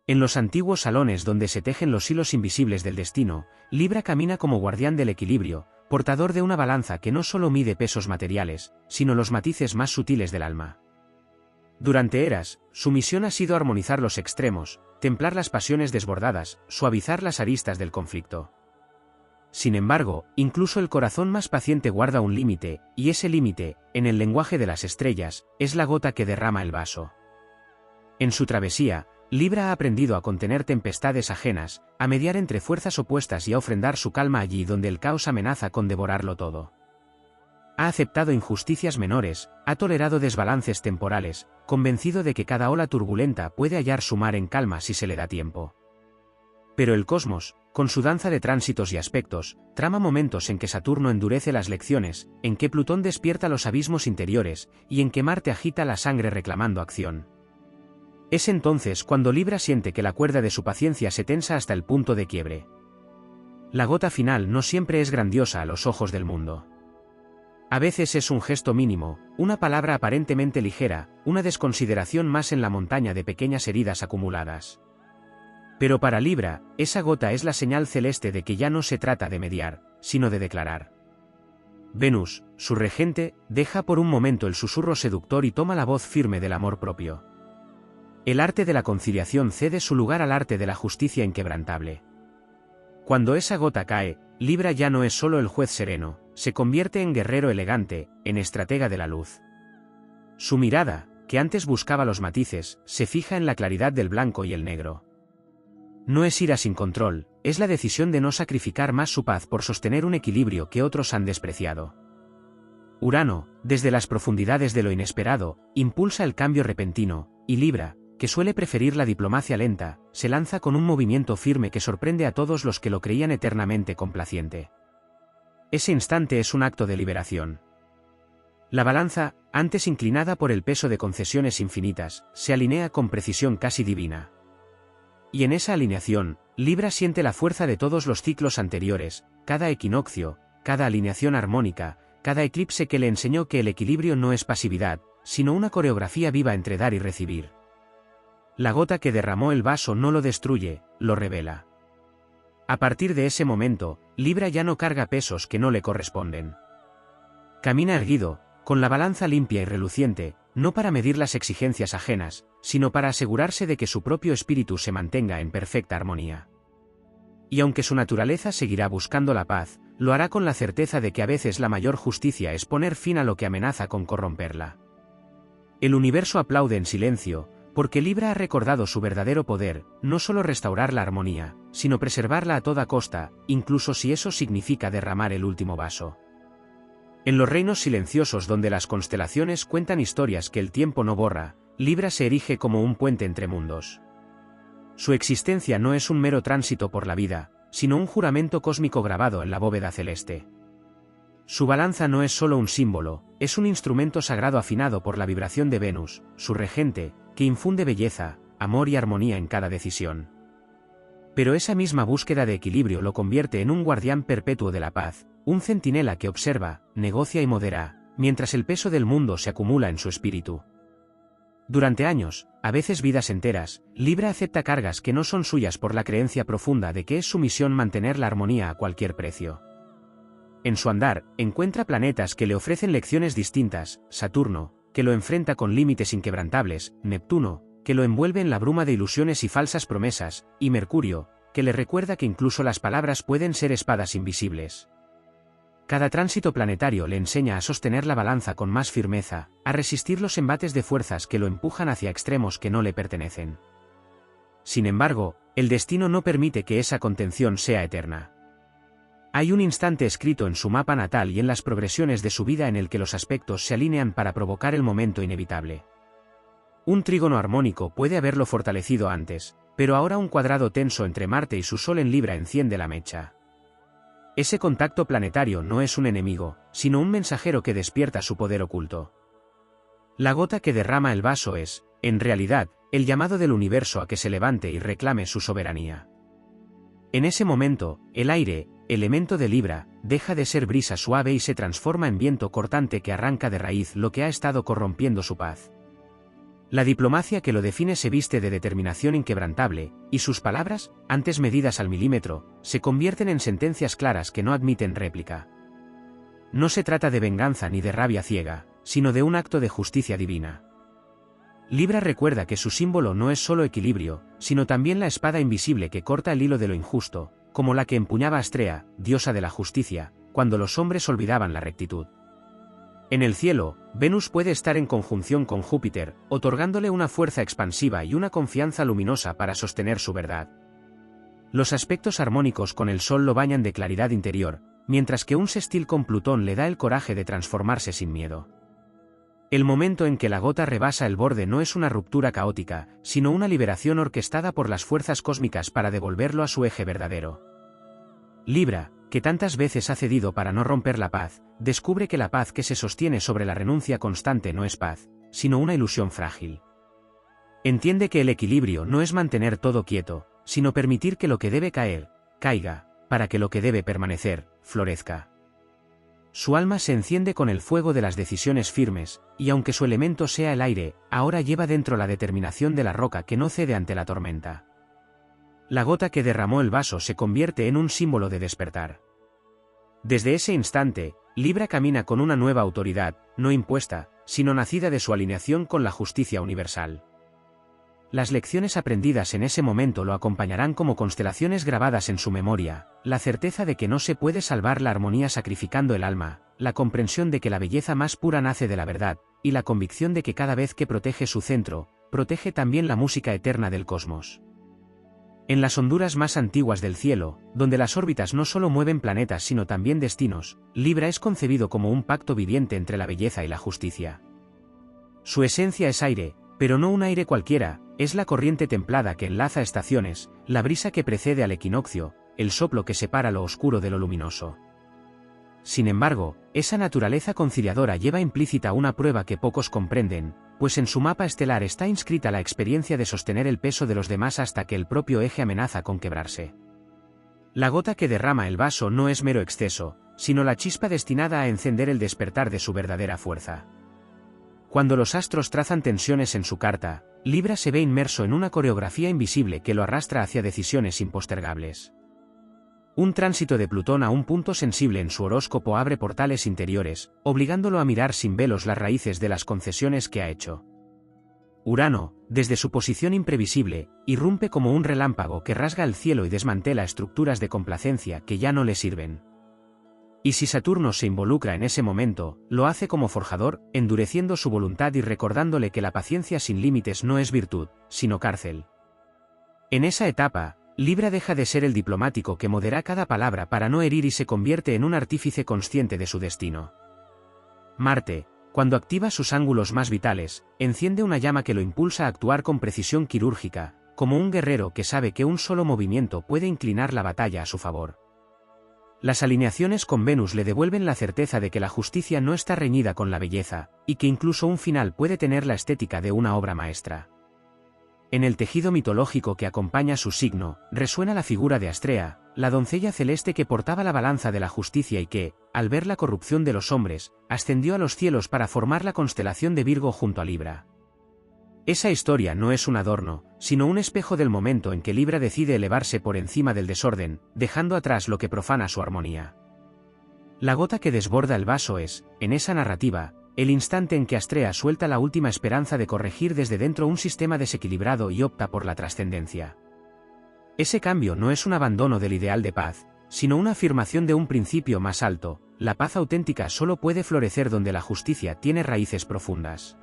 En los antiguos salones donde se tejen los hilos invisibles del destino, Libra camina como guardián del equilibrio, portador de una balanza que no solo mide pesos materiales, sino los matices más sutiles del alma. Durante eras, su misión ha sido armonizar los extremos, templar las pasiones desbordadas, suavizar las aristas del conflicto. Sin embargo, incluso el corazón más paciente guarda un límite, y ese límite, en el lenguaje de las estrellas, es la gota que derrama el vaso. En su travesía, Libra ha aprendido a contener tempestades ajenas, a mediar entre fuerzas opuestas y a ofrendar su calma allí donde el caos amenaza con devorarlo todo. Ha aceptado injusticias menores, ha tolerado desbalances temporales, convencido de que cada ola turbulenta puede hallar su mar en calma si se le da tiempo. Pero el cosmos, con su danza de tránsitos y aspectos, trama momentos en que Saturno endurece las lecciones, en que Plutón despierta los abismos interiores, y en que Marte agita la sangre reclamando acción. Es entonces cuando Libra siente que la cuerda de su paciencia se tensa hasta el punto de quiebre. La gota final no siempre es grandiosa a los ojos del mundo. A veces es un gesto mínimo, una palabra aparentemente ligera, una desconsideración más en la montaña de pequeñas heridas acumuladas. Pero para Libra, esa gota es la señal celeste de que ya no se trata de mediar, sino de declarar. Venus, su regente, deja por un momento el susurro seductor y toma la voz firme del amor propio. El arte de la conciliación cede su lugar al arte de la justicia inquebrantable. Cuando esa gota cae, Libra ya no es solo el juez sereno, se convierte en guerrero elegante, en estratega de la luz. Su mirada, que antes buscaba los matices, se fija en la claridad del blanco y el negro. No es ira sin control, es la decisión de no sacrificar más su paz por sostener un equilibrio que otros han despreciado. Urano, desde las profundidades de lo inesperado, impulsa el cambio repentino, y Libra, que suele preferir la diplomacia lenta, se lanza con un movimiento firme que sorprende a todos los que lo creían eternamente complaciente. Ese instante es un acto de liberación. La balanza, antes inclinada por el peso de concesiones infinitas, se alinea con precisión casi divina. Y en esa alineación, Libra siente la fuerza de todos los ciclos anteriores, cada equinoccio, cada alineación armónica, cada eclipse que le enseñó que el equilibrio no es pasividad, sino una coreografía viva entre dar y recibir. La gota que derramó el vaso no lo destruye, lo revela. A partir de ese momento, Libra ya no carga pesos que no le corresponden. Camina erguido, con la balanza limpia y reluciente, no para medir las exigencias ajenas, sino para asegurarse de que su propio espíritu se mantenga en perfecta armonía. Y aunque su naturaleza seguirá buscando la paz, lo hará con la certeza de que a veces la mayor justicia es poner fin a lo que amenaza con corromperla. El universo aplaude en silencio, porque Libra ha recordado su verdadero poder, no solo restaurar la armonía, sino preservarla a toda costa, incluso si eso significa derramar el último vaso. En los reinos silenciosos donde las constelaciones cuentan historias que el tiempo no borra, Libra se erige como un puente entre mundos. Su existencia no es un mero tránsito por la vida, sino un juramento cósmico grabado en la bóveda celeste. Su balanza no es solo un símbolo, es un instrumento sagrado afinado por la vibración de Venus, su regente, que infunde belleza, amor y armonía en cada decisión. Pero esa misma búsqueda de equilibrio lo convierte en un guardián perpetuo de la paz, un centinela que observa, negocia y modera, mientras el peso del mundo se acumula en su espíritu. Durante años, a veces vidas enteras, Libra acepta cargas que no son suyas por la creencia profunda de que es su misión mantener la armonía a cualquier precio. En su andar, encuentra planetas que le ofrecen lecciones distintas, Saturno, que lo enfrenta con límites inquebrantables, Neptuno, que lo envuelve en la bruma de ilusiones y falsas promesas, y Mercurio, que le recuerda que incluso las palabras pueden ser espadas invisibles. Cada tránsito planetario le enseña a sostener la balanza con más firmeza, a resistir los embates de fuerzas que lo empujan hacia extremos que no le pertenecen. Sin embargo, el destino no permite que esa contención sea eterna. Hay un instante escrito en su mapa natal y en las progresiones de su vida en el que los aspectos se alinean para provocar el momento inevitable. Un trígono armónico puede haberlo fortalecido antes, pero ahora un cuadrado tenso entre Marte y su Sol en Libra enciende la mecha. Ese contacto planetario no es un enemigo, sino un mensajero que despierta su poder oculto. La gota que derrama el vaso es, en realidad, el llamado del universo a que se levante y reclame su soberanía. En ese momento, el aire, elemento de Libra, deja de ser brisa suave y se transforma en viento cortante que arranca de raíz lo que ha estado corrompiendo su paz. La diplomacia que lo define se viste de determinación inquebrantable, y sus palabras, antes medidas al milímetro, se convierten en sentencias claras que no admiten réplica. No se trata de venganza ni de rabia ciega, sino de un acto de justicia divina. Libra recuerda que su símbolo no es solo equilibrio, sino también la espada invisible que corta el hilo de lo injusto, como la que empuñaba Astrea, diosa de la justicia, cuando los hombres olvidaban la rectitud. En el cielo, Venus puede estar en conjunción con Júpiter, otorgándole una fuerza expansiva y una confianza luminosa para sostener su verdad. Los aspectos armónicos con el Sol lo bañan de claridad interior, mientras que un sextil con Plutón le da el coraje de transformarse sin miedo. El momento en que la gota rebasa el borde no es una ruptura caótica, sino una liberación orquestada por las fuerzas cósmicas para devolverlo a su eje verdadero. Libra, que tantas veces ha cedido para no romper la paz, descubre que la paz que se sostiene sobre la renuncia constante no es paz, sino una ilusión frágil. Entiende que el equilibrio no es mantener todo quieto, sino permitir que lo que debe caer, caiga, para que lo que debe permanecer, florezca. Su alma se enciende con el fuego de las decisiones firmes, y aunque su elemento sea el aire, ahora lleva dentro la determinación de la roca que no cede ante la tormenta. La gota que derramó el vaso se convierte en un símbolo de despertar. Desde ese instante, Libra camina con una nueva autoridad, no impuesta, sino nacida de su alineación con la justicia universal. Las lecciones aprendidas en ese momento lo acompañarán como constelaciones grabadas en su memoria, la certeza de que no se puede salvar la armonía sacrificando el alma, la comprensión de que la belleza más pura nace de la verdad, y la convicción de que cada vez que protege su centro, protege también la música eterna del cosmos. En las honduras más antiguas del cielo, donde las órbitas no solo mueven planetas sino también destinos, Libra es concebido como un pacto viviente entre la belleza y la justicia. Su esencia es aire, pero no un aire cualquiera, es la corriente templada que enlaza estaciones, la brisa que precede al equinoccio, el soplo que separa lo oscuro de lo luminoso. Sin embargo, esa naturaleza conciliadora lleva implícita una prueba que pocos comprenden, pues en su mapa estelar está inscrita la experiencia de sostener el peso de los demás hasta que el propio eje amenaza con quebrarse. La gota que derrama el vaso no es mero exceso, sino la chispa destinada a encender el despertar de su verdadera fuerza. Cuando los astros trazan tensiones en su carta, Libra se ve inmerso en una coreografía invisible que lo arrastra hacia decisiones impostergables. Un tránsito de Plutón a un punto sensible en su horóscopo abre portales interiores, obligándolo a mirar sin velos las raíces de las concesiones que ha hecho. Urano, desde su posición imprevisible, irrumpe como un relámpago que rasga el cielo y desmantela estructuras de complacencia que ya no le sirven. Y si Saturno se involucra en ese momento, lo hace como forjador, endureciendo su voluntad y recordándole que la paciencia sin límites no es virtud, sino cárcel. En esa etapa, Libra deja de ser el diplomático que modera cada palabra para no herir y se convierte en un artífice consciente de su destino. Marte, cuando activa sus ángulos más vitales, enciende una llama que lo impulsa a actuar con precisión quirúrgica, como un guerrero que sabe que un solo movimiento puede inclinar la batalla a su favor. Las alineaciones con Venus le devuelven la certeza de que la justicia no está reñida con la belleza, y que incluso un final puede tener la estética de una obra maestra. En el tejido mitológico que acompaña su signo, resuena la figura de Astrea, la doncella celeste que portaba la balanza de la justicia y que, al ver la corrupción de los hombres, ascendió a los cielos para formar la constelación de Virgo junto a Libra. Esa historia no es un adorno, sino un espejo del momento en que Libra decide elevarse por encima del desorden, dejando atrás lo que profana su armonía. La gota que desborda el vaso es, en esa narrativa, el instante en que Astrea suelta la última esperanza de corregir desde dentro un sistema desequilibrado y opta por la trascendencia. Ese cambio no es un abandono del ideal de paz, sino una afirmación de un principio más alto: la paz auténtica solo puede florecer donde la justicia tiene raíces profundas.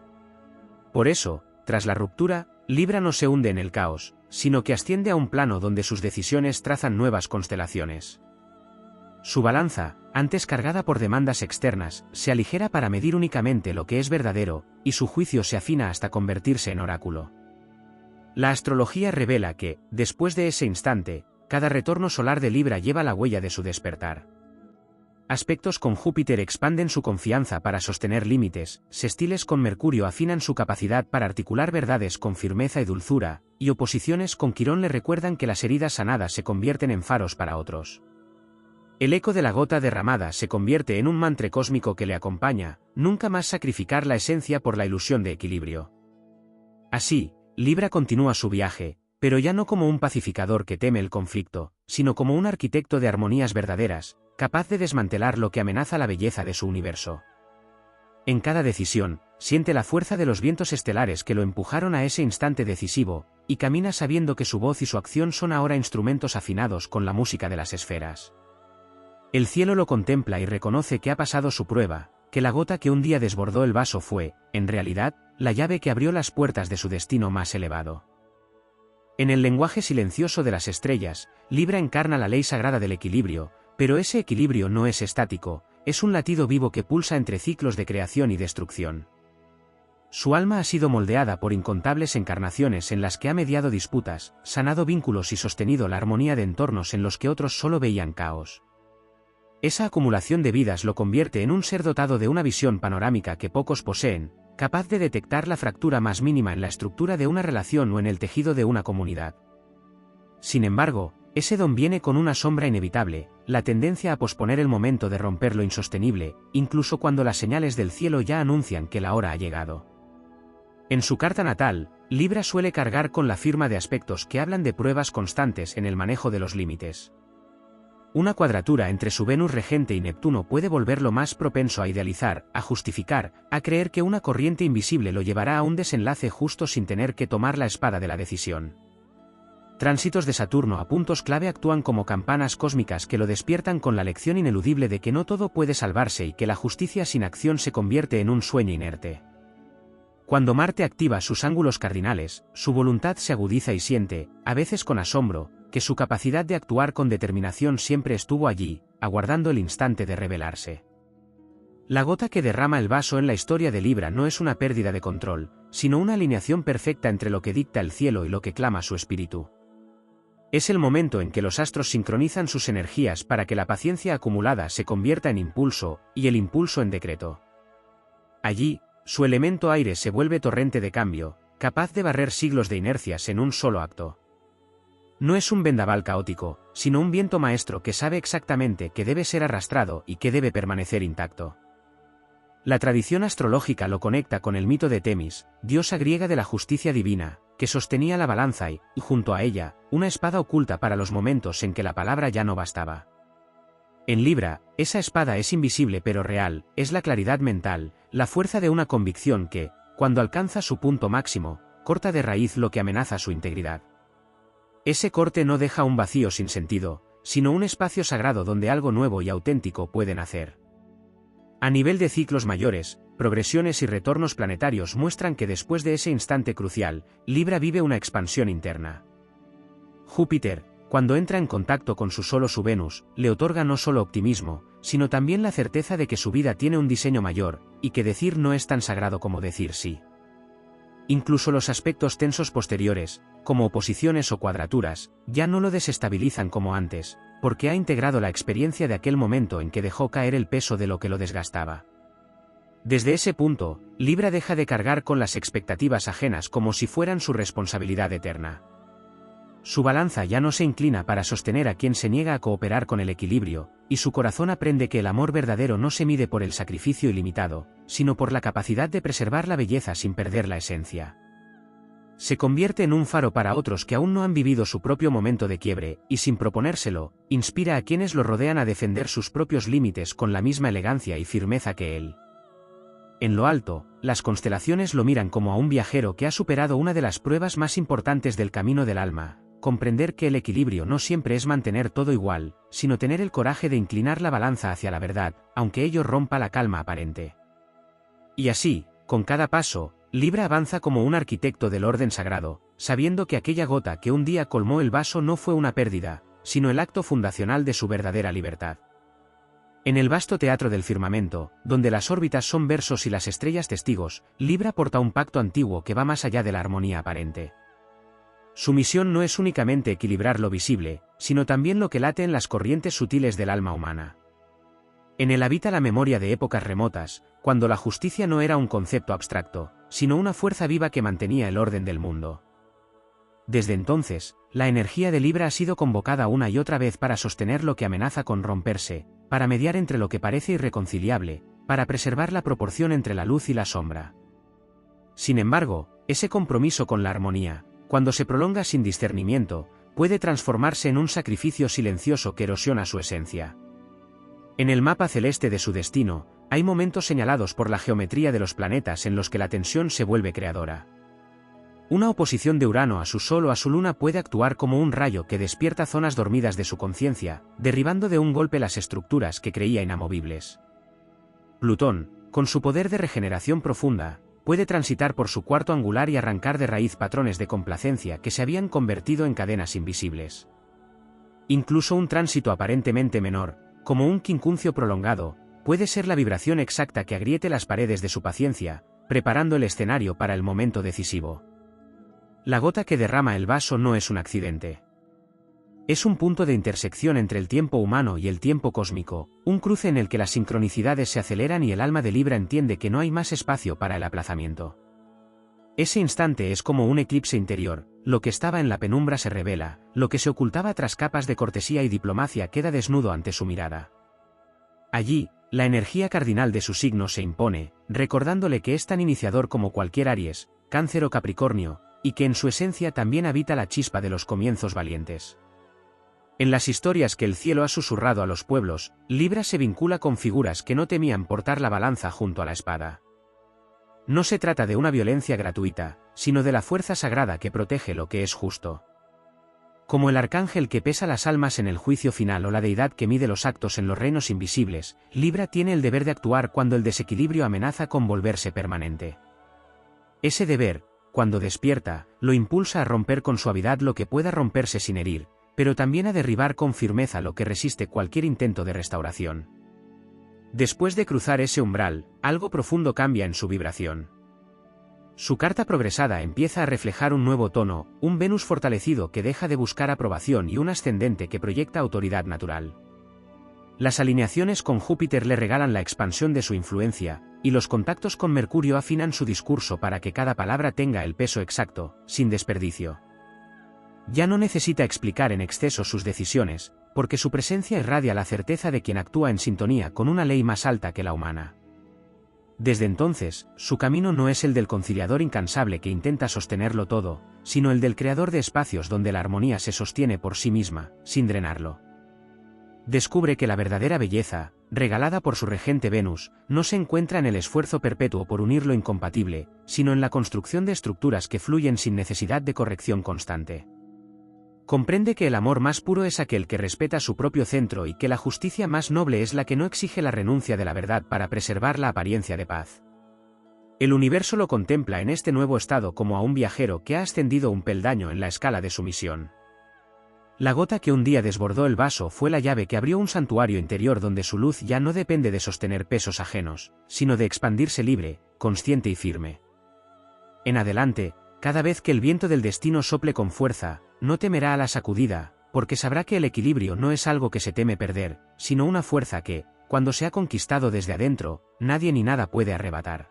Por eso, tras la ruptura, Libra no se hunde en el caos, sino que asciende a un plano donde sus decisiones trazan nuevas constelaciones. Su balanza, antes cargada por demandas externas, se aligera para medir únicamente lo que es verdadero, y su juicio se afina hasta convertirse en oráculo. La astrología revela que, después de ese instante, cada retorno solar de Libra lleva la huella de su despertar. Aspectos con Júpiter expanden su confianza para sostener límites, sextiles con Mercurio afinan su capacidad para articular verdades con firmeza y dulzura, y oposiciones con Quirón le recuerdan que las heridas sanadas se convierten en faros para otros. El eco de la gota derramada se convierte en un mantra cósmico que le acompaña: nunca más sacrificar la esencia por la ilusión de equilibrio. Así, Libra continúa su viaje, pero ya no como un pacificador que teme el conflicto, sino como un arquitecto de armonías verdaderas, capaz de desmantelar lo que amenaza la belleza de su universo. En cada decisión, siente la fuerza de los vientos estelares que lo empujaron a ese instante decisivo, y camina sabiendo que su voz y su acción son ahora instrumentos afinados con la música de las esferas. El cielo lo contempla y reconoce que ha pasado su prueba, que la gota que un día desbordó el vaso fue, en realidad, la llave que abrió las puertas de su destino más elevado. En el lenguaje silencioso de las estrellas, Libra encarna la ley sagrada del equilibrio, pero ese equilibrio no es estático, es un latido vivo que pulsa entre ciclos de creación y destrucción. Su alma ha sido moldeada por incontables encarnaciones en las que ha mediado disputas, sanado vínculos y sostenido la armonía de entornos en los que otros solo veían caos. Esa acumulación de vidas lo convierte en un ser dotado de una visión panorámica que pocos poseen, capaz de detectar la fractura más mínima en la estructura de una relación o en el tejido de una comunidad. Sin embargo, ese don viene con una sombra inevitable, la tendencia a posponer el momento de romper lo insostenible, incluso cuando las señales del cielo ya anuncian que la hora ha llegado. En su carta natal, Libra suele cargar con la firma de aspectos que hablan de pruebas constantes en el manejo de los límites. Una cuadratura entre su Venus regente y Neptuno puede volverlo más propenso a idealizar, a justificar, a creer que una corriente invisible lo llevará a un desenlace justo sin tener que tomar la espada de la decisión. Tránsitos de Saturno a puntos clave actúan como campanas cósmicas que lo despiertan con la lección ineludible de que no todo puede salvarse y que la justicia sin acción se convierte en un sueño inerte. Cuando Marte activa sus ángulos cardinales, su voluntad se agudiza y siente, a veces con asombro, que su capacidad de actuar con determinación siempre estuvo allí, aguardando el instante de revelarse. La gota que derrama el vaso en la historia de Libra no es una pérdida de control, sino una alineación perfecta entre lo que dicta el cielo y lo que clama su espíritu. Es el momento en que los astros sincronizan sus energías para que la paciencia acumulada se convierta en impulso, y el impulso en decreto. Allí, su elemento aire se vuelve torrente de cambio, capaz de barrer siglos de inercias en un solo acto. No es un vendaval caótico, sino un viento maestro que sabe exactamente que debe ser arrastrado y que debe permanecer intacto. La tradición astrológica lo conecta con el mito de Temis, diosa griega de la justicia divina, que sostenía la balanza y, junto a ella, una espada oculta para los momentos en que la palabra ya no bastaba. En Libra, esa espada es invisible pero real, es la claridad mental, la fuerza de una convicción que, cuando alcanza su punto máximo, corta de raíz lo que amenaza su integridad. Ese corte no deja un vacío sin sentido, sino un espacio sagrado donde algo nuevo y auténtico puede nacer. A nivel de ciclos mayores, progresiones y retornos planetarios muestran que después de ese instante crucial, Libra vive una expansión interna. Júpiter, cuando entra en contacto con su Venus, le otorga no solo optimismo, sino también la certeza de que su vida tiene un diseño mayor, y que decir no es tan sagrado como decir sí. Incluso los aspectos tensos posteriores, como oposiciones o cuadraturas, ya no lo desestabilizan como antes, porque ha integrado la experiencia de aquel momento en que dejó caer el peso de lo que lo desgastaba. Desde ese punto, Libra deja de cargar con las expectativas ajenas como si fueran su responsabilidad eterna. Su balanza ya no se inclina para sostener a quien se niega a cooperar con el equilibrio, y su corazón aprende que el amor verdadero no se mide por el sacrificio ilimitado, sino por la capacidad de preservar la belleza sin perder la esencia. Se convierte en un faro para otros que aún no han vivido su propio momento de quiebre, y sin proponérselo, inspira a quienes lo rodean a defender sus propios límites con la misma elegancia y firmeza que él. En lo alto, las constelaciones lo miran como a un viajero que ha superado una de las pruebas más importantes del camino del alma. Comprender que el equilibrio no siempre es mantener todo igual, sino tener el coraje de inclinar la balanza hacia la verdad, aunque ello rompa la calma aparente. Y así, con cada paso, Libra avanza como un arquitecto del orden sagrado, sabiendo que aquella gota que un día colmó el vaso no fue una pérdida, sino el acto fundacional de su verdadera libertad. En el vasto teatro del firmamento, donde las órbitas son versos y las estrellas testigos, Libra porta un pacto antiguo que va más allá de la armonía aparente. Su misión no es únicamente equilibrar lo visible, sino también lo que late en las corrientes sutiles del alma humana. En él habita la memoria de épocas remotas, cuando la justicia no era un concepto abstracto, sino una fuerza viva que mantenía el orden del mundo. Desde entonces, la energía de Libra ha sido convocada una y otra vez para sostener lo que amenaza con romperse, para mediar entre lo que parece irreconciliable, para preservar la proporción entre la luz y la sombra. Sin embargo, ese compromiso con la armonía, cuando se prolonga sin discernimiento, puede transformarse en un sacrificio silencioso que erosiona su esencia. En el mapa celeste de su destino, hay momentos señalados por la geometría de los planetas en los que la tensión se vuelve creadora. Una oposición de Urano a su Sol o a su Luna puede actuar como un rayo que despierta zonas dormidas de su conciencia, derribando de un golpe las estructuras que creía inamovibles. Plutón, con su poder de regeneración profunda, puede transitar por su cuarto angular y arrancar de raíz patrones de complacencia que se habían convertido en cadenas invisibles. Incluso un tránsito aparentemente menor, como un quincuncio prolongado, puede ser la vibración exacta que agriete las paredes de su paciencia, preparando el escenario para el momento decisivo. La gota que derrama el vaso no es un accidente. Es un punto de intersección entre el tiempo humano y el tiempo cósmico, un cruce en el que las sincronicidades se aceleran y el alma de Libra entiende que no hay más espacio para el aplazamiento. Ese instante es como un eclipse interior, lo que estaba en la penumbra se revela, lo que se ocultaba tras capas de cortesía y diplomacia queda desnudo ante su mirada. Allí, la energía cardinal de su signo se impone, recordándole que es tan iniciador como cualquier Aries, Cáncer o Capricornio, y que en su esencia también habita la chispa de los comienzos valientes. En las historias que el cielo ha susurrado a los pueblos, Libra se vincula con figuras que no temían portar la balanza junto a la espada. No se trata de una violencia gratuita, sino de la fuerza sagrada que protege lo que es justo. Como el arcángel que pesa las almas en el juicio final o la deidad que mide los actos en los reinos invisibles, Libra tiene el deber de actuar cuando el desequilibrio amenaza con volverse permanente. Ese deber, cuando despierta, lo impulsa a romper con suavidad lo que pueda romperse sin herir, pero también a derribar con firmeza lo que resiste cualquier intento de restauración. Después de cruzar ese umbral, algo profundo cambia en su vibración. Su carta progresada empieza a reflejar un nuevo tono, un Venus fortalecido que deja de buscar aprobación y un ascendente que proyecta autoridad natural. Las alineaciones con Júpiter le regalan la expansión de su influencia, y los contactos con Mercurio afinan su discurso para que cada palabra tenga el peso exacto, sin desperdicio. Ya no necesita explicar en exceso sus decisiones, porque su presencia irradia la certeza de quien actúa en sintonía con una ley más alta que la humana. Desde entonces, su camino no es el del conciliador incansable que intenta sostenerlo todo, sino el del creador de espacios donde la armonía se sostiene por sí misma, sin drenarlo. Descubre que la verdadera belleza, regalada por su regente Venus, no se encuentra en el esfuerzo perpetuo por unir lo incompatible, sino en la construcción de estructuras que fluyen sin necesidad de corrección constante. Comprende que el amor más puro es aquel que respeta su propio centro y que la justicia más noble es la que no exige la renuncia de la verdad para preservar la apariencia de paz. El universo lo contempla en este nuevo estado como a un viajero que ha ascendido un peldaño en la escala de su misión. La gota que un día desbordó el vaso fue la llave que abrió un santuario interior donde su luz ya no depende de sostener pesos ajenos, sino de expandirse libre, consciente y firme. En adelante, cada vez que el viento del destino sople con fuerza, no temerá a la sacudida, porque sabrá que el equilibrio no es algo que se teme perder, sino una fuerza que, cuando se ha conquistado desde adentro, nadie ni nada puede arrebatar.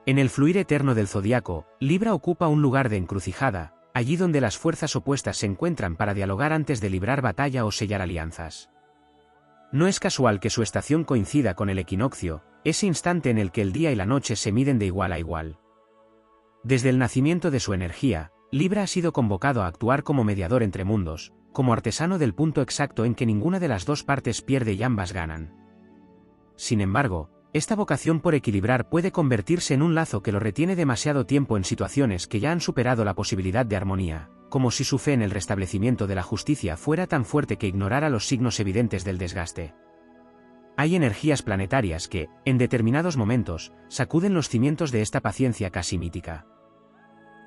En el fluir eterno del zodiaco, Libra ocupa un lugar de encrucijada, allí donde las fuerzas opuestas se encuentran para dialogar antes de librar batalla o sellar alianzas. No es casual que su estación coincida con el equinoccio, ese instante en el que el día y la noche se miden de igual a igual. Desde el nacimiento de su energía, Libra ha sido convocado a actuar como mediador entre mundos, como artesano del punto exacto en que ninguna de las dos partes pierde y ambas ganan. Sin embargo, esta vocación por equilibrar puede convertirse en un lazo que lo retiene demasiado tiempo en situaciones que ya han superado la posibilidad de armonía, como si su fe en el restablecimiento de la justicia fuera tan fuerte que ignorara los signos evidentes del desgaste. Hay energías planetarias que, en determinados momentos, sacuden los cimientos de esta paciencia casi mítica.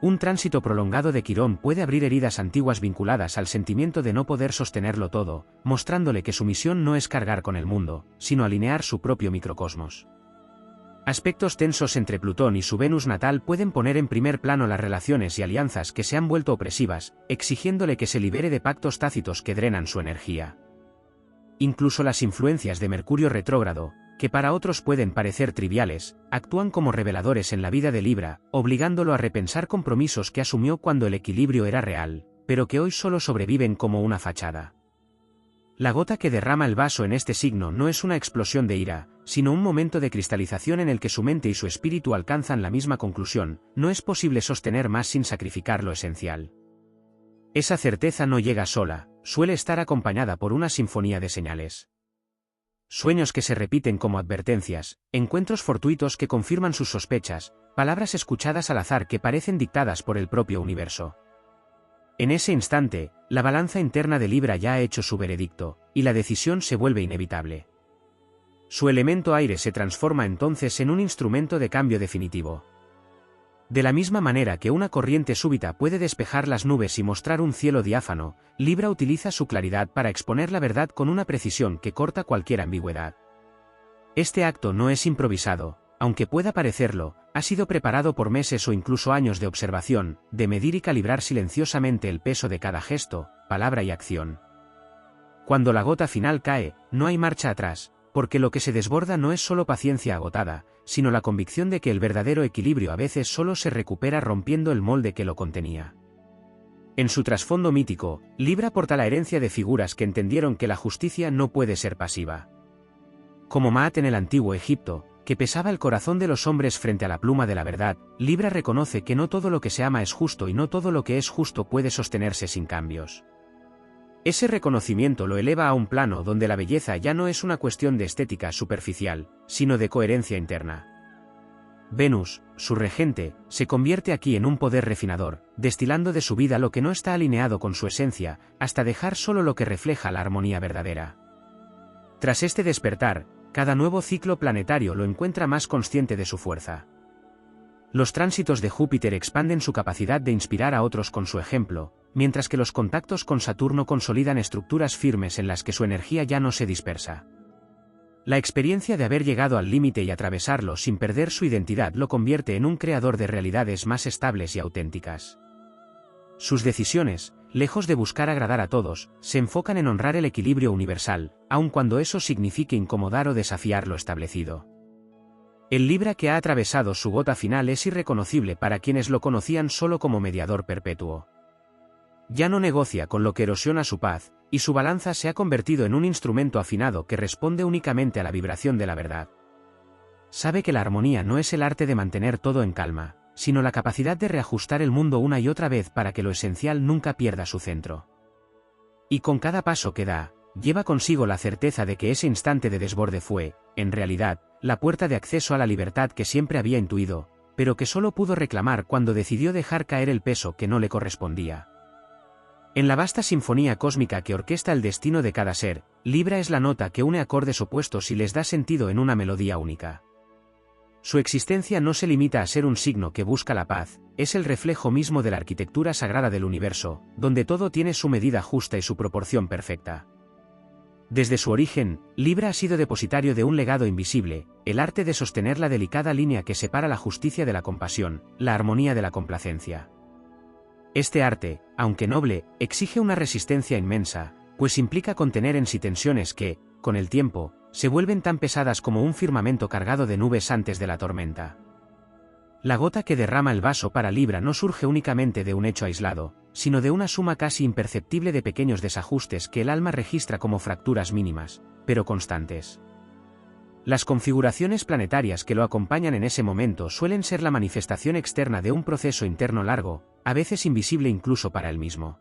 Un tránsito prolongado de Quirón puede abrir heridas antiguas vinculadas al sentimiento de no poder sostenerlo todo, mostrándole que su misión no es cargar con el mundo, sino alinear su propio microcosmos. Aspectos tensos entre Plutón y su Venus natal pueden poner en primer plano las relaciones y alianzas que se han vuelto opresivas, exigiéndole que se libere de pactos tácitos que drenan su energía. Incluso las influencias de Mercurio retrógrado, que para otros pueden parecer triviales, actúan como reveladores en la vida de Libra, obligándolo a repensar compromisos que asumió cuando el equilibrio era real, pero que hoy solo sobreviven como una fachada. La gota que derrama el vaso en este signo no es una explosión de ira, sino un momento de cristalización en el que su mente y su espíritu alcanzan la misma conclusión: no es posible sostener más sin sacrificar lo esencial. Esa certeza no llega sola, suele estar acompañada por una sinfonía de señales. Sueños que se repiten como advertencias, encuentros fortuitos que confirman sus sospechas, palabras escuchadas al azar que parecen dictadas por el propio universo. En ese instante, la balanza interna de Libra ya ha hecho su veredicto, y la decisión se vuelve inevitable. Su elemento aire se transforma entonces en un instrumento de cambio definitivo. De la misma manera que una corriente súbita puede despejar las nubes y mostrar un cielo diáfano, Libra utiliza su claridad para exponer la verdad con una precisión que corta cualquier ambigüedad. Este acto no es improvisado, aunque pueda parecerlo, ha sido preparado por meses o incluso años de observación, de medir y calibrar silenciosamente el peso de cada gesto, palabra y acción. Cuando la gota final cae, no hay marcha atrás, porque lo que se desborda no es solo paciencia agotada, sino la convicción de que el verdadero equilibrio a veces solo se recupera rompiendo el molde que lo contenía. En su trasfondo mítico, Libra porta la herencia de figuras que entendieron que la justicia no puede ser pasiva. Como Maat en el antiguo Egipto, que pesaba el corazón de los hombres frente a la pluma de la verdad, Libra reconoce que no todo lo que se ama es justo y no todo lo que es justo puede sostenerse sin cambios. Ese reconocimiento lo eleva a un plano donde la belleza ya no es una cuestión de estética superficial, sino de coherencia interna. Venus, su regente, se convierte aquí en un poder refinador, destilando de su vida lo que no está alineado con su esencia, hasta dejar solo lo que refleja la armonía verdadera. Tras este despertar, cada nuevo ciclo planetario lo encuentra más consciente de su fuerza. Los tránsitos de Júpiter expanden su capacidad de inspirar a otros con su ejemplo, mientras que los contactos con Saturno consolidan estructuras firmes en las que su energía ya no se dispersa. La experiencia de haber llegado al límite y atravesarlo sin perder su identidad lo convierte en un creador de realidades más estables y auténticas. Sus decisiones, lejos de buscar agradar a todos, se enfocan en honrar el equilibrio universal, aun cuando eso signifique incomodar o desafiar lo establecido. El Libra que ha atravesado su gota final es irreconocible para quienes lo conocían solo como mediador perpetuo. Ya no negocia con lo que erosiona su paz, y su balanza se ha convertido en un instrumento afinado que responde únicamente a la vibración de la verdad. Sabe que la armonía no es el arte de mantener todo en calma, sino la capacidad de reajustar el mundo una y otra vez para que lo esencial nunca pierda su centro. Y con cada paso que da, lleva consigo la certeza de que ese instante de desborde fue, en realidad, la puerta de acceso a la libertad que siempre había intuido, pero que solo pudo reclamar cuando decidió dejar caer el peso que no le correspondía. En la vasta sinfonía cósmica que orquesta el destino de cada ser, Libra es la nota que une acordes opuestos y les da sentido en una melodía única. Su existencia no se limita a ser un signo que busca la paz, es el reflejo mismo de la arquitectura sagrada del universo, donde todo tiene su medida justa y su proporción perfecta. Desde su origen, Libra ha sido depositario de un legado invisible, el arte de sostener la delicada línea que separa la justicia de la compasión, la armonía de la complacencia. Este arte, aunque noble, exige una resistencia inmensa, pues implica contener en sí tensiones que, con el tiempo, se vuelven tan pesadas como un firmamento cargado de nubes antes de la tormenta. La gota que derrama el vaso para Libra no surge únicamente de un hecho aislado, sino de una suma casi imperceptible de pequeños desajustes que el alma registra como fracturas mínimas, pero constantes. Las configuraciones planetarias que lo acompañan en ese momento suelen ser la manifestación externa de un proceso interno largo, a veces invisible incluso para él mismo.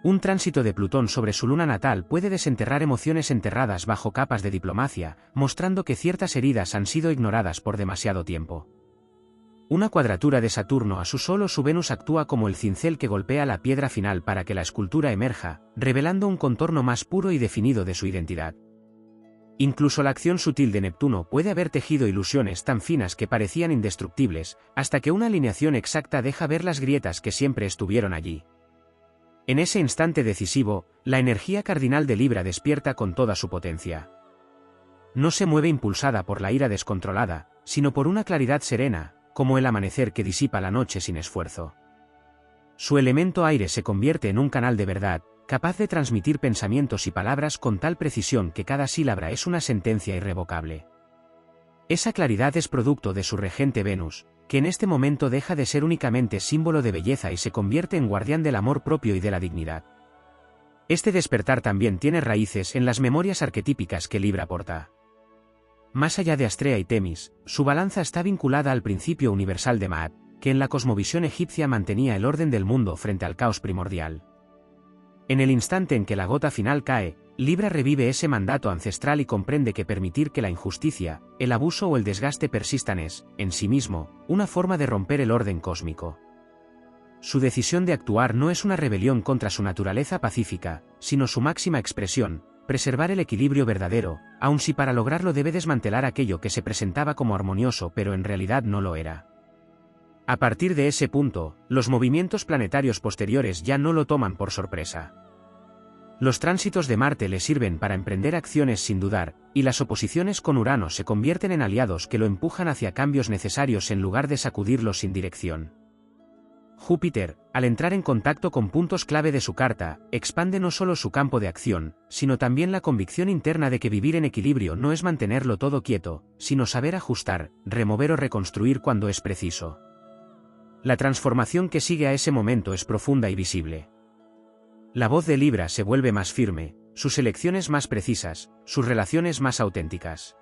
Un tránsito de Plutón sobre su luna natal puede desenterrar emociones enterradas bajo capas de diplomacia, mostrando que ciertas heridas han sido ignoradas por demasiado tiempo. Una cuadratura de Saturno a su Sol o su Venus actúa como el cincel que golpea la piedra final para que la escultura emerja, revelando un contorno más puro y definido de su identidad. Incluso la acción sutil de Neptuno puede haber tejido ilusiones tan finas que parecían indestructibles, hasta que una alineación exacta deja ver las grietas que siempre estuvieron allí. En ese instante decisivo, la energía cardinal de Libra despierta con toda su potencia. No se mueve impulsada por la ira descontrolada, sino por una claridad serena, como el amanecer que disipa la noche sin esfuerzo. Su elemento aire se convierte en un canal de verdad, capaz de transmitir pensamientos y palabras con tal precisión que cada sílaba es una sentencia irrevocable. Esa claridad es producto de su regente Venus, que en este momento deja de ser únicamente símbolo de belleza y se convierte en guardián del amor propio y de la dignidad. Este despertar también tiene raíces en las memorias arquetípicas que Libra porta. Más allá de Astrea y Temis, su balanza está vinculada al principio universal de Maat, que en la cosmovisión egipcia mantenía el orden del mundo frente al caos primordial. En el instante en que la gota final cae, Libra revive ese mandato ancestral y comprende que permitir que la injusticia, el abuso o el desgaste persistan es, en sí mismo, una forma de romper el orden cósmico. Su decisión de actuar no es una rebelión contra su naturaleza pacífica, sino su máxima expresión, preservar el equilibrio verdadero, aun si para lograrlo debe desmantelar aquello que se presentaba como armonioso pero en realidad no lo era. A partir de ese punto, los movimientos planetarios posteriores ya no lo toman por sorpresa. Los tránsitos de Marte le sirven para emprender acciones sin dudar, y las oposiciones con Urano se convierten en aliados que lo empujan hacia cambios necesarios en lugar de sacudirlos sin dirección. Júpiter, al entrar en contacto con puntos clave de su carta, expande no solo su campo de acción, sino también la convicción interna de que vivir en equilibrio no es mantenerlo todo quieto, sino saber ajustar, remover o reconstruir cuando es preciso. La transformación que sigue a ese momento es profunda y visible. La voz de Libra se vuelve más firme, sus elecciones más precisas, sus relaciones más auténticas.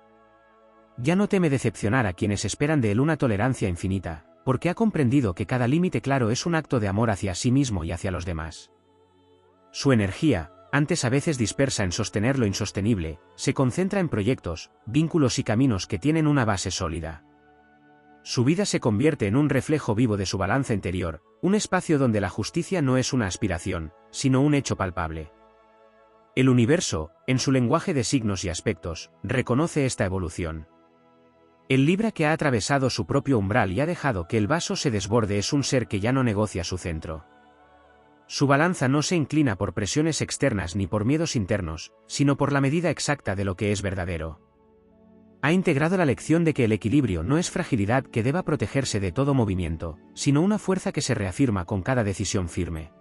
Ya no teme decepcionar a quienes esperan de él una tolerancia infinita, porque ha comprendido que cada límite claro es un acto de amor hacia sí mismo y hacia los demás. Su energía, antes a veces dispersa en sostener lo insostenible, se concentra en proyectos, vínculos y caminos que tienen una base sólida. Su vida se convierte en un reflejo vivo de su balanza interior, un espacio donde la justicia no es una aspiración, sino un hecho palpable. El universo, en su lenguaje de signos y aspectos, reconoce esta evolución. El Libra que ha atravesado su propio umbral y ha dejado que el vaso se desborde es un ser que ya no negocia su centro. Su balanza no se inclina por presiones externas ni por miedos internos, sino por la medida exacta de lo que es verdadero. Ha integrado la lección de que el equilibrio no es fragilidad que deba protegerse de todo movimiento, sino una fuerza que se reafirma con cada decisión firme.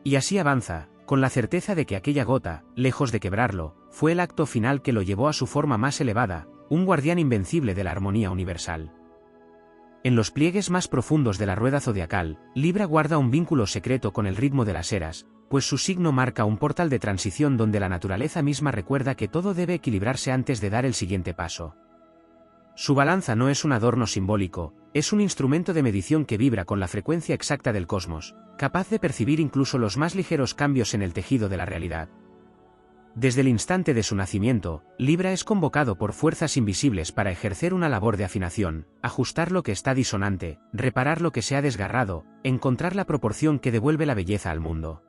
Y así avanza, con la certeza de que aquella gota, lejos de quebrarlo, fue el acto final que lo llevó a su forma más elevada, un guardián invencible de la armonía universal. En los pliegues más profundos de la rueda zodiacal, Libra guarda un vínculo secreto con el ritmo de las eras, pues su signo marca un portal de transición donde la naturaleza misma recuerda que todo debe equilibrarse antes de dar el siguiente paso. Su balanza no es un adorno simbólico, es un instrumento de medición que vibra con la frecuencia exacta del cosmos, capaz de percibir incluso los más ligeros cambios en el tejido de la realidad. Desde el instante de su nacimiento, Libra es convocado por fuerzas invisibles para ejercer una labor de afinación, ajustar lo que está disonante, reparar lo que se ha desgarrado, encontrar la proporción que devuelve la belleza al mundo.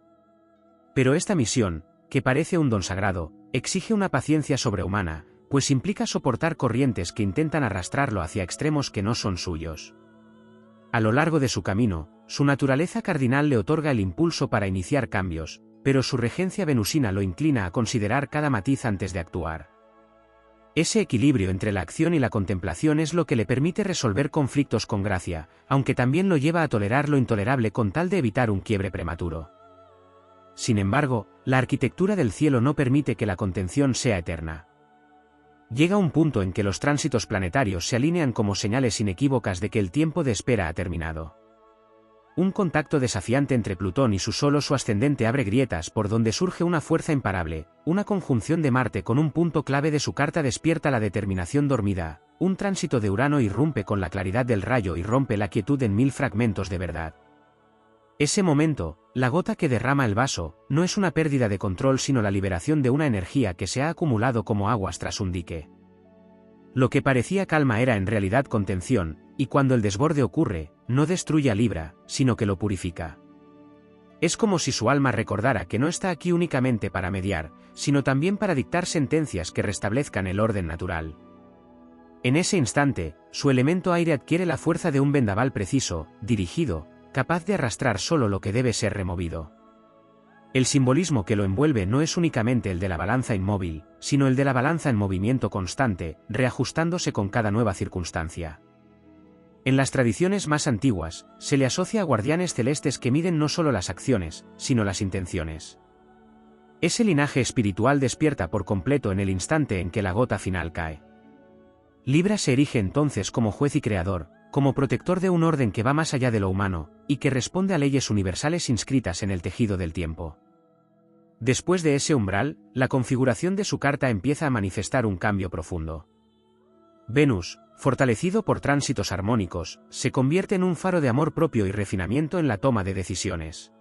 Pero esta misión, que parece un don sagrado, exige una paciencia sobrehumana, pues implica soportar corrientes que intentan arrastrarlo hacia extremos que no son suyos. A lo largo de su camino, su naturaleza cardinal le otorga el impulso para iniciar cambios, pero su regencia venusina lo inclina a considerar cada matiz antes de actuar. Ese equilibrio entre la acción y la contemplación es lo que le permite resolver conflictos con gracia, aunque también lo lleva a tolerar lo intolerable con tal de evitar un quiebre prematuro. Sin embargo, la arquitectura del cielo no permite que la contención sea eterna. Llega un punto en que los tránsitos planetarios se alinean como señales inequívocas de que el tiempo de espera ha terminado. Un contacto desafiante entre Plutón y su Sol o su ascendente abre grietas por donde surge una fuerza imparable, una conjunción de Marte con un punto clave de su carta despierta la determinación dormida, un tránsito de Urano irrumpe con la claridad del rayo y rompe la quietud en 1000 fragmentos de verdad. Ese momento, la gota que derrama el vaso, no es una pérdida de control sino la liberación de una energía que se ha acumulado como aguas tras un dique. Lo que parecía calma era en realidad contención, y cuando el desborde ocurre, no destruye a Libra, sino que lo purifica. Es como si su alma recordara que no está aquí únicamente para mediar, sino también para dictar sentencias que restablezcan el orden natural. En ese instante, su elemento aire adquiere la fuerza de un vendaval preciso, dirigido, capaz de arrastrar solo lo que debe ser removido. El simbolismo que lo envuelve no es únicamente el de la balanza inmóvil, sino el de la balanza en movimiento constante, reajustándose con cada nueva circunstancia. En las tradiciones más antiguas, se le asocia a guardianes celestes que miden no solo las acciones, sino las intenciones. Ese linaje espiritual despierta por completo en el instante en que la gota final cae. Libra se erige entonces como juez y creador, como protector de un orden que va más allá de lo humano, y que responde a leyes universales inscritas en el tejido del tiempo. Después de ese umbral, la configuración de su carta empieza a manifestar un cambio profundo. Venus, fortalecido por tránsitos armónicos, se convierte en un faro de amor propio y refinamiento en la toma de decisiones.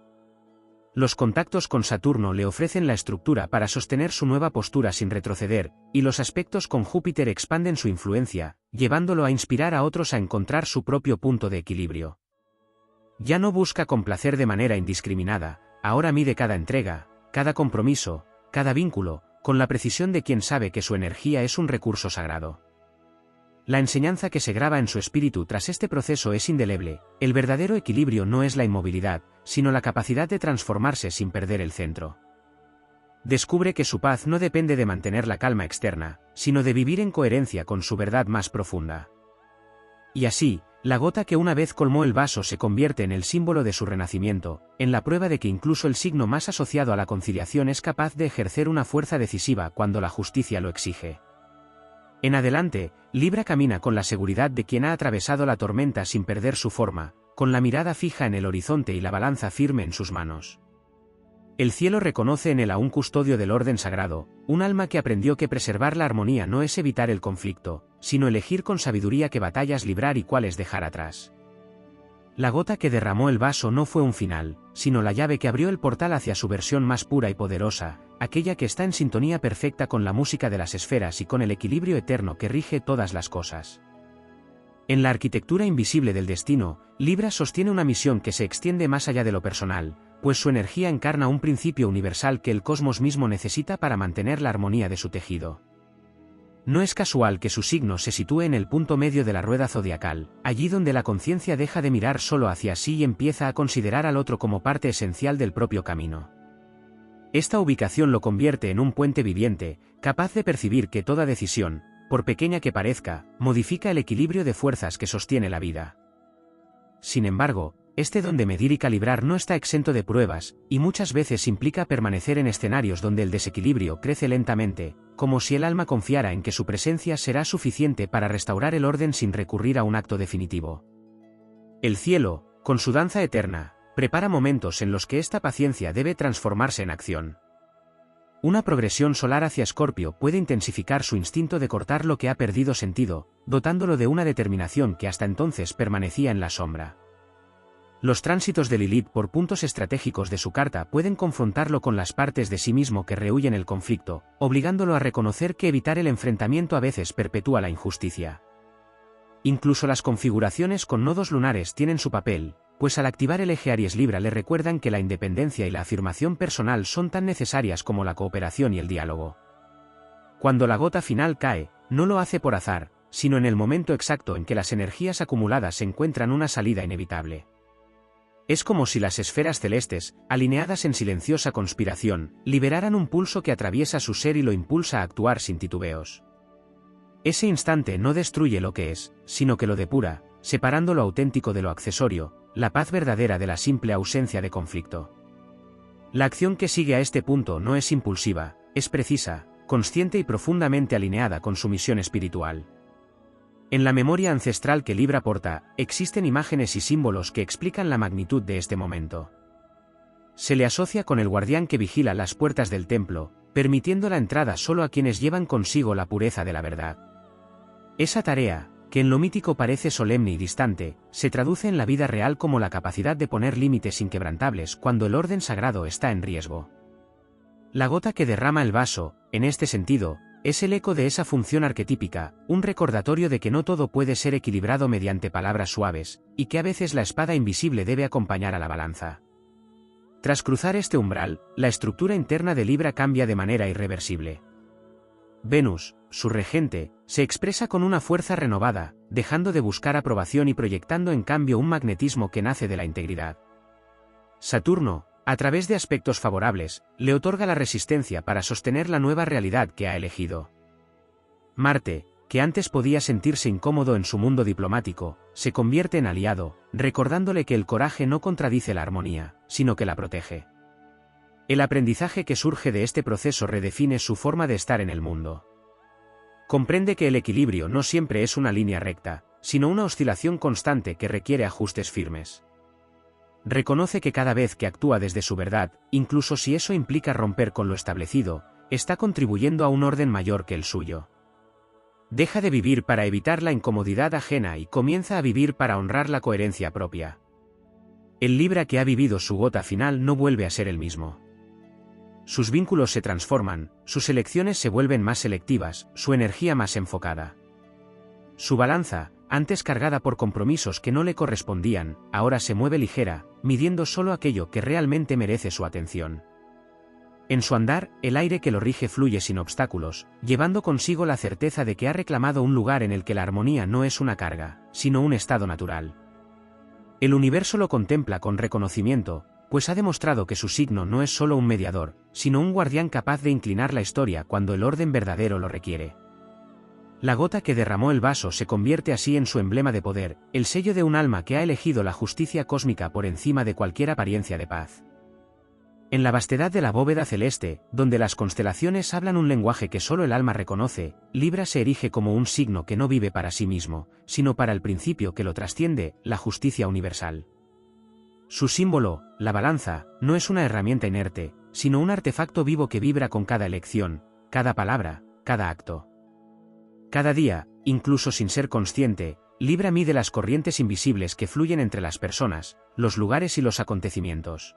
Los contactos con Saturno le ofrecen la estructura para sostener su nueva postura sin retroceder, y los aspectos con Júpiter expanden su influencia, llevándolo a inspirar a otros a encontrar su propio punto de equilibrio. Ya no busca complacer de manera indiscriminada, ahora mide cada entrega, cada compromiso, cada vínculo, con la precisión de quien sabe que su energía es un recurso sagrado. La enseñanza que se graba en su espíritu tras este proceso es indeleble: el verdadero equilibrio no es la inmovilidad, sino la capacidad de transformarse sin perder el centro. Descubre que su paz no depende de mantener la calma externa, sino de vivir en coherencia con su verdad más profunda. Y así, la gota que una vez colmó el vaso se convierte en el símbolo de su renacimiento, en la prueba de que incluso el signo más asociado a la conciliación es capaz de ejercer una fuerza decisiva cuando la justicia lo exige. En adelante, Libra camina con la seguridad de quien ha atravesado la tormenta sin perder su forma, con la mirada fija en el horizonte y la balanza firme en sus manos. El cielo reconoce en él a un custodio del orden sagrado, un alma que aprendió que preservar la armonía no es evitar el conflicto, sino elegir con sabiduría qué batallas librar y cuáles dejar atrás. La gota que derramó el vaso no fue un final, sino la llave que abrió el portal hacia su versión más pura y poderosa, aquella que está en sintonía perfecta con la música de las esferas y con el equilibrio eterno que rige todas las cosas. En la arquitectura invisible del destino, Libra sostiene una misión que se extiende más allá de lo personal, pues su energía encarna un principio universal que el cosmos mismo necesita para mantener la armonía de su tejido. No es casual que su signo se sitúe en el punto medio de la rueda zodiacal, allí donde la conciencia deja de mirar solo hacia sí y empieza a considerar al otro como parte esencial del propio camino. Esta ubicación lo convierte en un puente viviente, capaz de percibir que toda decisión, por pequeña que parezca, modifica el equilibrio de fuerzas que sostiene la vida. Sin embargo, este don de medir y calibrar no está exento de pruebas, y muchas veces implica permanecer en escenarios donde el desequilibrio crece lentamente, como si el alma confiara en que su presencia será suficiente para restaurar el orden sin recurrir a un acto definitivo. El cielo, con su danza eterna, prepara momentos en los que esta paciencia debe transformarse en acción. Una progresión solar hacia Escorpio puede intensificar su instinto de cortar lo que ha perdido sentido, dotándolo de una determinación que hasta entonces permanecía en la sombra. Los tránsitos de Lilith por puntos estratégicos de su carta pueden confrontarlo con las partes de sí mismo que rehúyen el conflicto, obligándolo a reconocer que evitar el enfrentamiento a veces perpetúa la injusticia. Incluso las configuraciones con nodos lunares tienen su papel, pues al activar el eje Aries-Libra le recuerdan que la independencia y la afirmación personal son tan necesarias como la cooperación y el diálogo. Cuando la gota final cae, no lo hace por azar, sino en el momento exacto en que las energías acumuladas encuentran una salida inevitable. Es como si las esferas celestes, alineadas en silenciosa conspiración, liberaran un pulso que atraviesa su ser y lo impulsa a actuar sin titubeos. Ese instante no destruye lo que es, sino que lo depura, separando lo auténtico de lo accesorio, la paz verdadera de la simple ausencia de conflicto. La acción que sigue a este punto no es impulsiva, es precisa, consciente y profundamente alineada con su misión espiritual. En la memoria ancestral que Libra porta, existen imágenes y símbolos que explican la magnitud de este momento. Se le asocia con el guardián que vigila las puertas del templo, permitiendo la entrada solo a quienes llevan consigo la pureza de la verdad. Esa tarea, que en lo mítico parece solemne y distante, se traduce en la vida real como la capacidad de poner límites inquebrantables cuando el orden sagrado está en riesgo. La gota que derrama el vaso, en este sentido, es el eco de esa función arquetípica, un recordatorio de que no todo puede ser equilibrado mediante palabras suaves, y que a veces la espada invisible debe acompañar a la balanza. Tras cruzar este umbral, la estructura interna de Libra cambia de manera irreversible. Venus, su regente, se expresa con una fuerza renovada, dejando de buscar aprobación y proyectando en cambio un magnetismo que nace de la integridad. Saturno, a través de aspectos favorables, le otorga la resistencia para sostener la nueva realidad que ha elegido. Marte, que antes podía sentirse incómodo en su mundo diplomático, se convierte en aliado, recordándole que el coraje no contradice la armonía, sino que la protege. El aprendizaje que surge de este proceso redefine su forma de estar en el mundo. Comprende que el equilibrio no siempre es una línea recta, sino una oscilación constante que requiere ajustes firmes. Reconoce que cada vez que actúa desde su verdad, incluso si eso implica romper con lo establecido, está contribuyendo a un orden mayor que el suyo. Deja de vivir para evitar la incomodidad ajena y comienza a vivir para honrar la coherencia propia. El Libra que ha vivido su gota final no vuelve a ser el mismo. Sus vínculos se transforman, sus elecciones se vuelven más selectivas, su energía más enfocada. Su balanza, antes cargada por compromisos que no le correspondían, ahora se mueve ligera, midiendo solo aquello que realmente merece su atención. En su andar, el aire que lo rige fluye sin obstáculos, llevando consigo la certeza de que ha reclamado un lugar en el que la armonía no es una carga, sino un estado natural. El universo lo contempla con reconocimiento, pues ha demostrado que su signo no es solo un mediador, sino un guardián capaz de inclinar la historia cuando el orden verdadero lo requiere. La gota que derramó el vaso se convierte así en su emblema de poder, el sello de un alma que ha elegido la justicia cósmica por encima de cualquier apariencia de paz. En la vastedad de la bóveda celeste, donde las constelaciones hablan un lenguaje que solo el alma reconoce, Libra se erige como un signo que no vive para sí mismo, sino para el principio que lo trasciende, la justicia universal. Su símbolo, la balanza, no es una herramienta inerte, sino un artefacto vivo que vibra con cada elección, cada palabra, cada acto. Cada día, incluso sin ser consciente, Libra mide las corrientes invisibles que fluyen entre las personas, los lugares y los acontecimientos.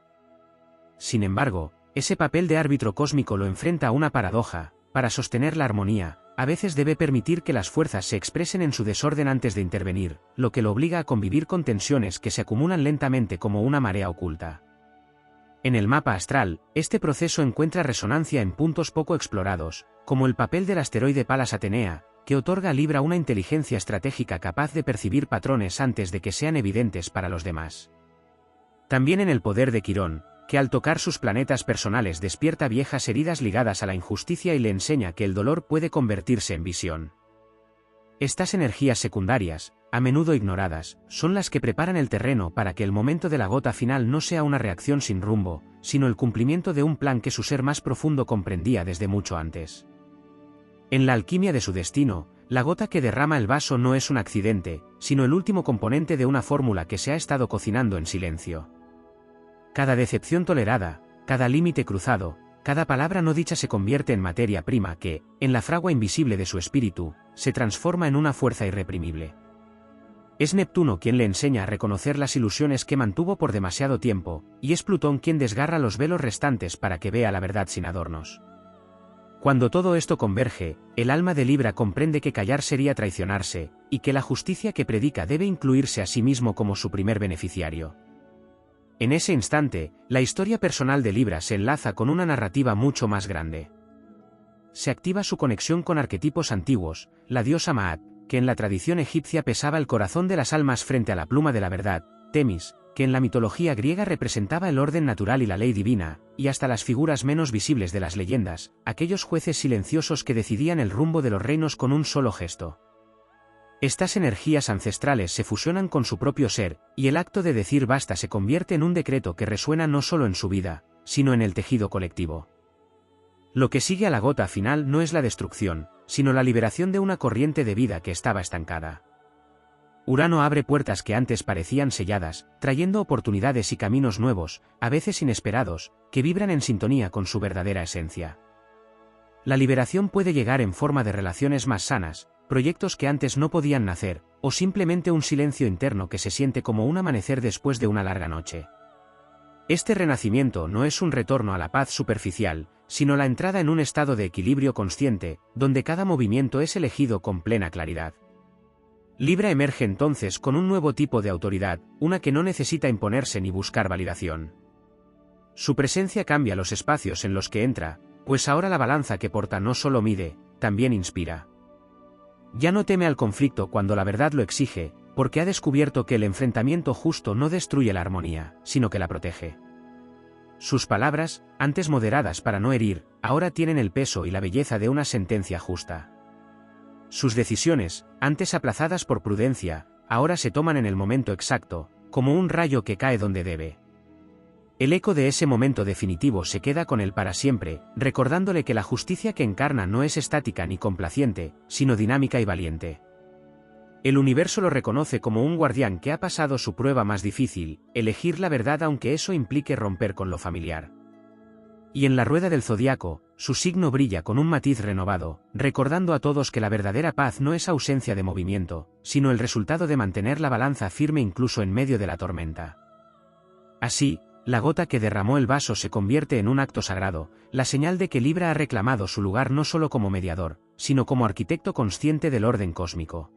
Sin embargo, ese papel de árbitro cósmico lo enfrenta a una paradoja: para sostener la armonía, a veces debe permitir que las fuerzas se expresen en su desorden antes de intervenir, lo que lo obliga a convivir con tensiones que se acumulan lentamente como una marea oculta. En el mapa astral, este proceso encuentra resonancia en puntos poco explorados, como el papel del asteroide Palas Atenea, que otorga a Libra una inteligencia estratégica capaz de percibir patrones antes de que sean evidentes para los demás. También en el poder de Quirón, que al tocar sus planetas personales despierta viejas heridas ligadas a la injusticia y le enseña que el dolor puede convertirse en visión. Estas energías secundarias, a menudo ignoradas, son las que preparan el terreno para que el momento de la gota final no sea una reacción sin rumbo, sino el cumplimiento de un plan que su ser más profundo comprendía desde mucho antes. En la alquimia de su destino, la gota que derrama el vaso no es un accidente, sino el último componente de una fórmula que se ha estado cocinando en silencio. Cada decepción tolerada, cada límite cruzado, cada palabra no dicha se convierte en materia prima que, en la fragua invisible de su espíritu, se transforma en una fuerza irreprimible. Es Neptuno quien le enseña a reconocer las ilusiones que mantuvo por demasiado tiempo, y es Plutón quien desgarra los velos restantes para que vea la verdad sin adornos. Cuando todo esto converge, el alma de Libra comprende que callar sería traicionarse, y que la justicia que predica debe incluirse a sí mismo como su primer beneficiario. En ese instante, la historia personal de Libra se enlaza con una narrativa mucho más grande. Se activa su conexión con arquetipos antiguos, la diosa Maat, que en la tradición egipcia pesaba el corazón de las almas frente a la pluma de la verdad, Temis, que en la mitología griega representaba el orden natural y la ley divina, y hasta las figuras menos visibles de las leyendas, aquellos jueces silenciosos que decidían el rumbo de los reinos con un solo gesto. Estas energías ancestrales se fusionan con su propio ser, y el acto de decir basta se convierte en un decreto que resuena no solo en su vida, sino en el tejido colectivo. Lo que sigue a la gota final no es la destrucción, sino la liberación de una corriente de vida que estaba estancada. Urano abre puertas que antes parecían selladas, trayendo oportunidades y caminos nuevos, a veces inesperados, que vibran en sintonía con su verdadera esencia. La liberación puede llegar en forma de relaciones más sanas, proyectos que antes no podían nacer, o simplemente un silencio interno que se siente como un amanecer después de una larga noche. Este renacimiento no es un retorno a la paz superficial, sino la entrada en un estado de equilibrio consciente, donde cada movimiento es elegido con plena claridad. Libra emerge entonces con un nuevo tipo de autoridad, una que no necesita imponerse ni buscar validación. Su presencia cambia los espacios en los que entra, pues ahora la balanza que porta no solo mide, también inspira. Ya no teme al conflicto cuando la verdad lo exige, porque ha descubierto que el enfrentamiento justo no destruye la armonía, sino que la protege. Sus palabras, antes moderadas para no herir, ahora tienen el peso y la belleza de una sentencia justa. Sus decisiones, antes aplazadas por prudencia, ahora se toman en el momento exacto, como un rayo que cae donde debe. El eco de ese momento definitivo se queda con él para siempre, recordándole que la justicia que encarna no es estática ni complaciente, sino dinámica y valiente. El universo lo reconoce como un guardián que ha pasado su prueba más difícil, elegir la verdad aunque eso implique romper con lo familiar. Y en la rueda del zodiaco, su signo brilla con un matiz renovado, recordando a todos que la verdadera paz no es ausencia de movimiento, sino el resultado de mantener la balanza firme incluso en medio de la tormenta. Así, la gota que derramó el vaso se convierte en un acto sagrado, la señal de que Libra ha reclamado su lugar no solo como mediador, sino como arquitecto consciente del orden cósmico.